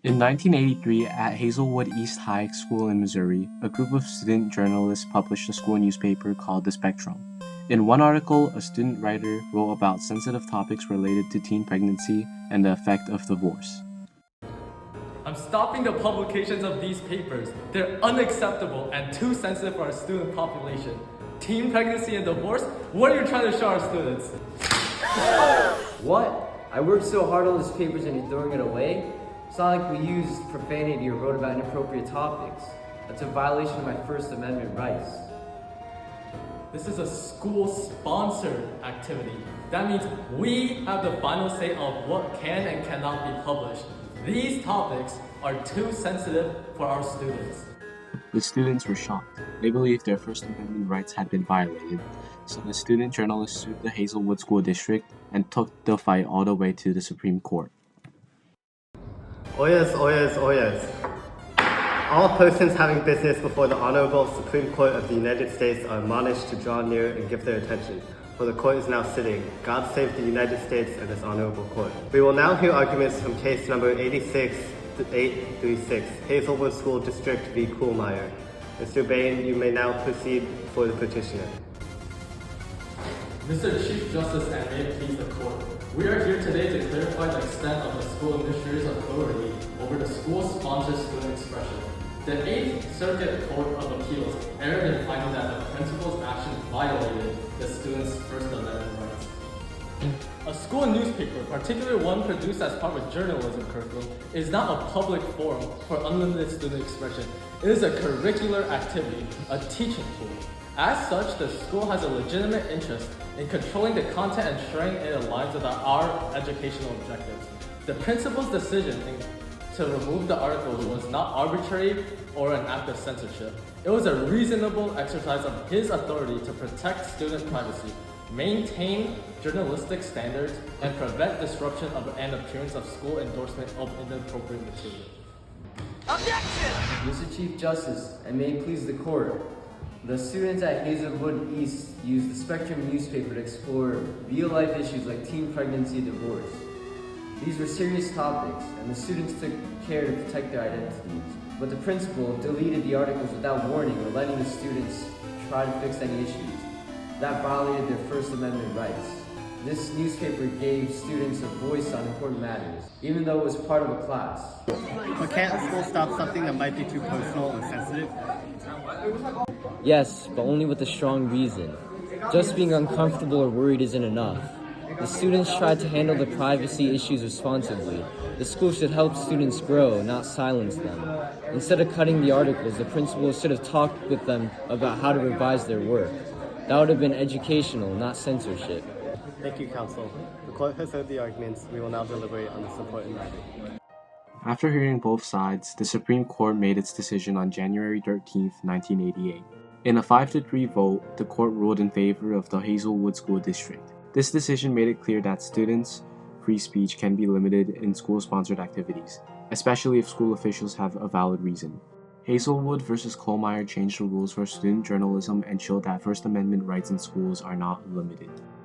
In 1983, at Hazelwood East High School in Missouri, a group of student journalists published a school newspaper called The Spectrum. In one article, a student writer wrote about sensitive topics related to teen pregnancy and the effect of divorce. I'm stopping the publications of these papers. They're unacceptable and too sensitive for our student population. Teen pregnancy and divorce? What are you trying to show our students? What? I worked so hard on these papers and you're throwing it away? It's not like we used profanity or wrote about inappropriate topics. That's a violation of my First Amendment rights. This is a school-sponsored activity. That means we have the final say of what can and cannot be published. These topics are too sensitive for our students. The students were shocked. They believed their First Amendment rights had been violated, so the student journalists sued the Hazelwood School District and took the fight all the way to the Supreme Court. Oyez, oyez, oyez. All persons having business before the Honorable Supreme Court of the United States are admonished to draw near and give their attention, for the court is now sitting. God save the United States and this honorable court. We will now hear arguments from case number 86836, Hazelwood School District v. Kuhlmeyer. Mr. Bain, you may now proceed for the petitioner. Mr. Chief Justice, and may it please the court, we are here today to clarify the extent of the school administrator's authority over the school-sponsored student expression. The 8th Circuit Court of Appeals erred in finding that the principal's action violated the student's First Amendment rights. A school newspaper, particularly one produced as part of a journalism curriculum, is not a public forum for unlimited student expression. It is a curricular activity, a teaching tool. As such, the school has a legitimate interest in controlling the content and ensuring it aligns with our educational objectives. The principal's decision to remove the articles was not arbitrary or an act of censorship. It was a reasonable exercise of his authority to protect student privacy, maintain journalistic standards, and prevent disruption of an appearance of school endorsement of inappropriate material. Objection! Mr. Chief Justice, and may it please the court, the students at Hazelwood East used the Spectrum newspaper to explore real-life issues like teen pregnancy and divorce. These were serious topics, and the students took care to protect their identities. But the principal deleted the articles without warning or letting the students try to fix any issues. That violated their First Amendment rights. This newspaper gave students a voice on important matters, even though it was part of a class. But can't a school stop something that might be too personal and sensitive? Yes, but only with a strong reason. Just being uncomfortable or worried isn't enough. The students tried to handle the privacy issues responsibly. The school should help students grow, not silence them. Instead of cutting the articles, the principal should have talked with them about how to revise their work. That would have been educational, not censorship. Thank you, counsel. The court has heard the arguments. We will now deliberate on this important matter. After hearing both sides, the Supreme Court made its decision on January 13, 1988. In a 5-3 vote, the court ruled in favor of the Hazelwood School District. This decision made it clear that students' free speech can be limited in school-sponsored activities, especially if school officials have a valid reason. Hazelwood versus Kuhlmeyer changed the rules for student journalism and showed that First Amendment rights in schools are not limited.